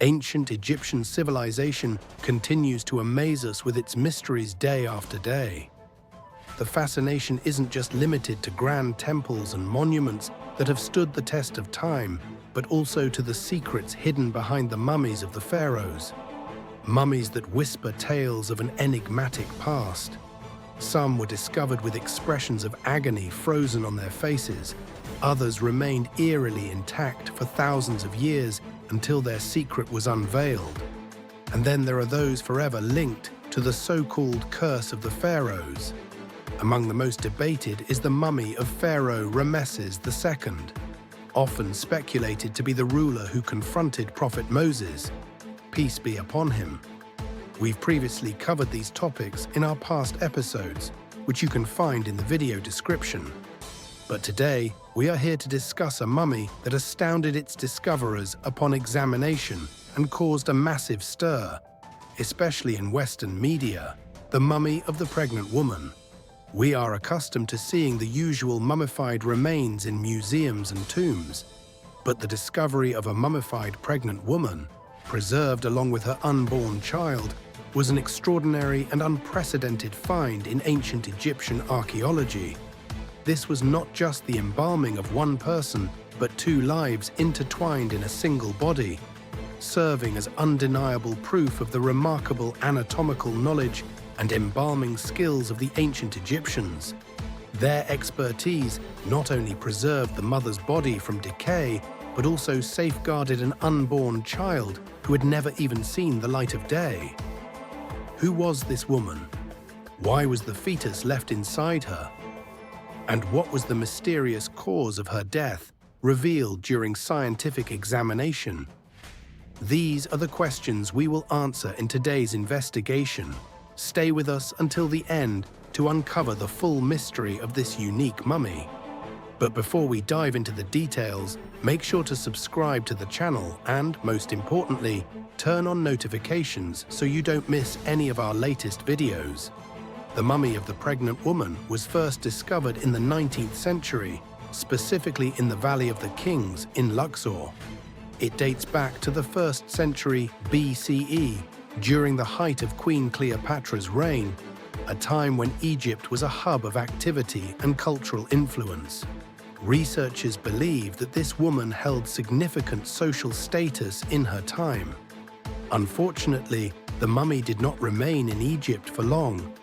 Ancient Egyptian civilization continues to amaze us with its mysteries day after day. The fascination isn't just limited to grand temples and monuments that have stood the test of time, but also to the secrets hidden behind the mummies of the pharaohs. Mummies that whisper tales of an enigmatic past. Some were discovered with expressions of agony frozen on their faces. Others remained eerily intact for thousands of years until their secret was unveiled. And then there are those forever linked to the so-called curse of the pharaohs. Among the most debated is the mummy of Pharaoh Ramesses II, often speculated to be the ruler who confronted Prophet Moses, peace be upon him. We've previously covered these topics in our past episodes, which you can find in the video description. But today, we are here to discuss a mummy that astounded its discoverers upon examination and caused a massive stir, especially in Western media: the mummy of the pregnant woman. We are accustomed to seeing the usual mummified remains in museums and tombs, but the discovery of a mummified pregnant woman, preserved along with her unborn child, was an extraordinary and unprecedented find in ancient Egyptian archaeology. This was not just the embalming of one person, but two lives intertwined in a single body, serving as undeniable proof of the remarkable anatomical knowledge and embalming skills of the ancient Egyptians. Their expertise not only preserved the mother's body from decay, but also safeguarded an unborn child who had never even seen the light of day. Who was this woman? Why was the fetus left inside her? And what was the mysterious cause of her death, revealed during scientific examination? These are the questions we will answer in today's investigation. Stay with us until the end to uncover the full mystery of this unique mummy. But before we dive into the details, make sure to subscribe to the channel and, most importantly, turn on notifications so you don't miss any of our latest videos. The mummy of the pregnant woman was first discovered in the 19th century, specifically in the Valley of the Kings in Luxor. It dates back to the 1st century BCE, during the height of Queen Cleopatra's reign, a time when Egypt was a hub of activity and cultural influence. Researchers believe that this woman held significant social status in her time. Unfortunately, the mummy did not remain in Egypt for long.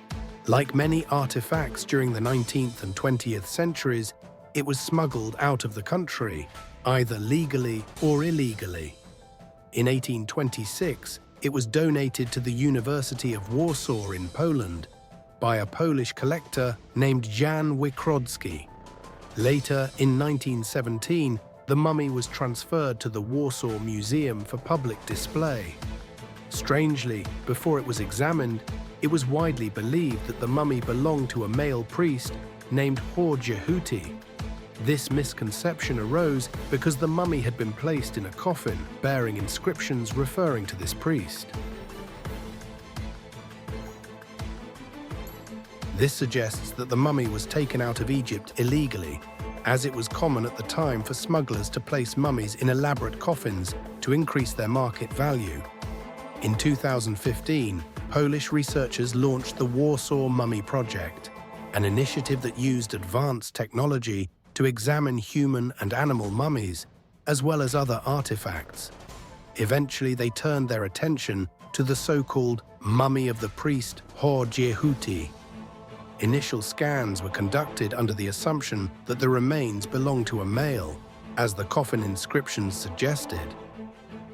Like many artifacts during the 19th and 20th centuries, it was smuggled out of the country, either legally or illegally. In 1826, it was donated to the University of Warsaw in Poland by a Polish collector named Jan Wikrodzki. Later, in 1917, the mummy was transferred to the Warsaw Museum for public display. Strangely, before it was examined, it was widely believed that the mummy belonged to a male priest named Hor-Jehuti. This misconception arose because the mummy had been placed in a coffin bearing inscriptions referring to this priest. This suggests that the mummy was taken out of Egypt illegally, as it was common at the time for smugglers to place mummies in elaborate coffins to increase their market value. In 2015, Polish researchers launched the Warsaw Mummy Project, an initiative that used advanced technology to examine human and animal mummies, as well as other artifacts. Eventually, they turned their attention to the so-called mummy of the priest Hor-Jehuti. Initial scans were conducted under the assumption that the remains belonged to a male, as the coffin inscriptions suggested.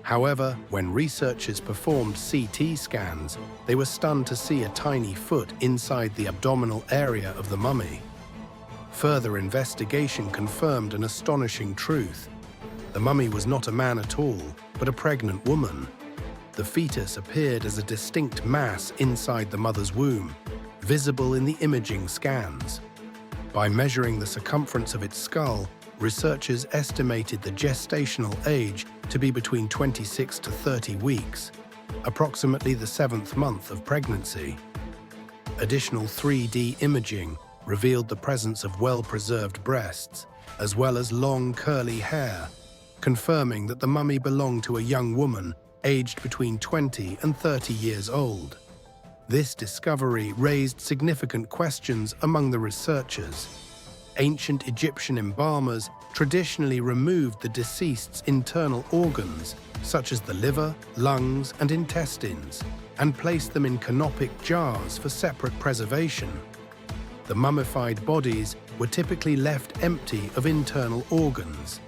However, when researchers performed CT scans, they were stunned to see a tiny foot inside the abdominal area of the mummy. Further investigation confirmed an astonishing truth. The mummy was not a man at all, but a pregnant woman. The fetus appeared as a distinct mass inside the mother's womb, visible in the imaging scans. By measuring the circumference of its skull, researchers estimated the gestational age to be between 26 to 30 weeks, approximately the 7th month of pregnancy. Additional 3D imaging revealed the presence of well-preserved breasts, as well as long curly hair, confirming that the mummy belonged to a young woman aged between 20 and 30 years old. This discovery raised significant questions among the researchers. Ancient Egyptian embalmers traditionally removed the deceased's internal organs, such as the liver, lungs, and intestines, and placed them in canopic jars for separate preservation. The mummified bodies were typically left empty of internal organs.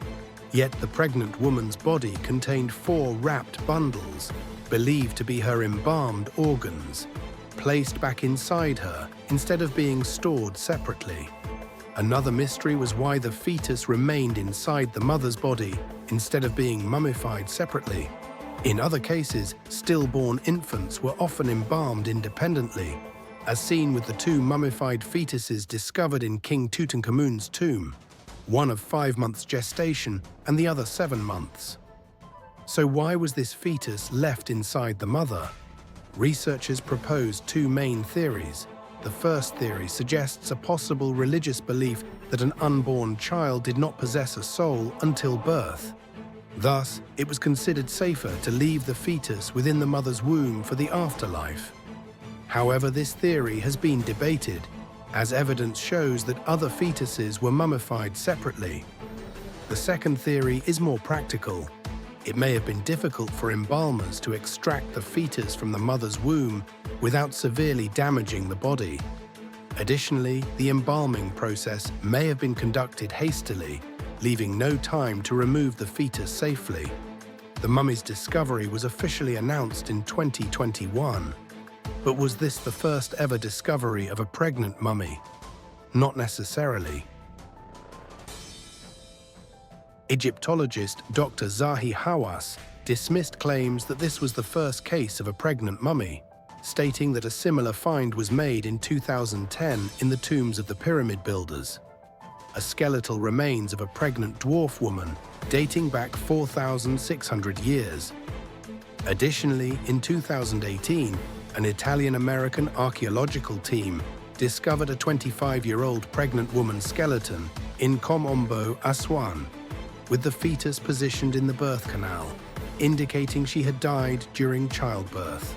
Yet the pregnant woman's body contained 4 wrapped bundles, believed to be her embalmed organs, placed back inside her instead of being stored separately. Another mystery was why the fetus remained inside the mother's body instead of being mummified separately. In other cases, stillborn infants were often embalmed independently, as seen with the 2 mummified fetuses discovered in King Tutankhamun's tomb, one of 5 months gestation and the other 7 months. So why was this fetus left inside the mother? Researchers proposed 2 main theories. The first theory suggests a possible religious belief that an unborn child did not possess a soul until birth. Thus, it was considered safer to leave the fetus within the mother's womb for the afterlife. However, this theory has been debated, as evidence shows that other fetuses were mummified separately. The second theory is more practical. It may have been difficult for embalmers to extract the fetus from the mother's womb without severely damaging the body. Additionally, the embalming process may have been conducted hastily, leaving no time to remove the fetus safely. The mummy's discovery was officially announced in 2021. But was this the first ever discovery of a pregnant mummy? Not necessarily. Egyptologist Dr. Zahi Hawass dismissed claims that this was the first case of a pregnant mummy, stating that a similar find was made in 2010 in the tombs of the pyramid builders. A skeletal remains of a pregnant dwarf woman dating back 4,600 years. Additionally, in 2018, an Italian-American archaeological team discovered a 25-year-old pregnant woman's skeleton in Komombo, Aswan, with the fetus positioned in the birth canal, indicating she had died during childbirth.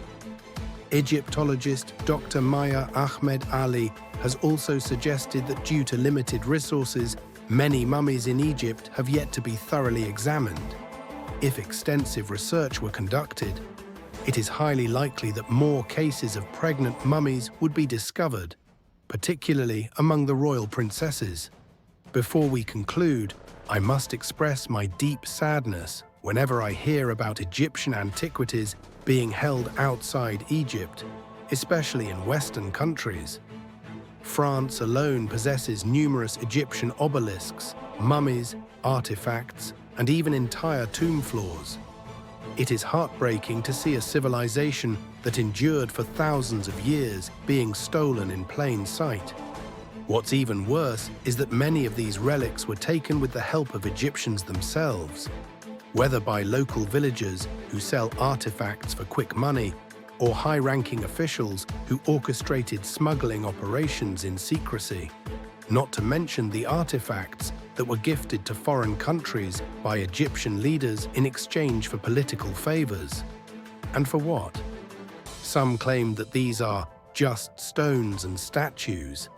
Egyptologist Dr. Maya Ahmed Ali has also suggested that due to limited resources, many mummies in Egypt have yet to be thoroughly examined. If extensive research were conducted, it is highly likely that more cases of pregnant mummies would be discovered, particularly among the royal princesses. Before we conclude, I must express my deep sadness whenever I hear about Egyptian antiquities being held outside Egypt, especially in Western countries. France alone possesses numerous Egyptian obelisks, mummies, artifacts, and even entire tomb floors. It is heartbreaking to see a civilization that endured for thousands of years being stolen in plain sight. What's even worse is that many of these relics were taken with the help of Egyptians themselves, whether by local villagers who sell artifacts for quick money or high-ranking officials who orchestrated smuggling operations in secrecy, not to mention the artifacts that were gifted to foreign countries by Egyptian leaders in exchange for political favors. And for what? Some claim that these are just stones and statues.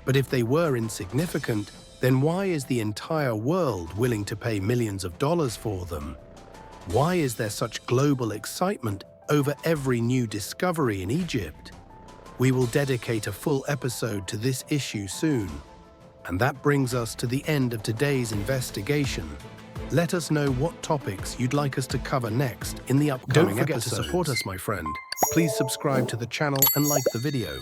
But if they were insignificant, then why is the entire world willing to pay millions of dollars for them? Why is there such global excitement over every new discovery in Egypt? We will dedicate a full episode to this issue soon. And that brings us to the end of today's investigation. Let us know what topics you'd like us to cover next in the upcoming episodes. Don't forget to support us, my friend. Please subscribe to the channel and like the video.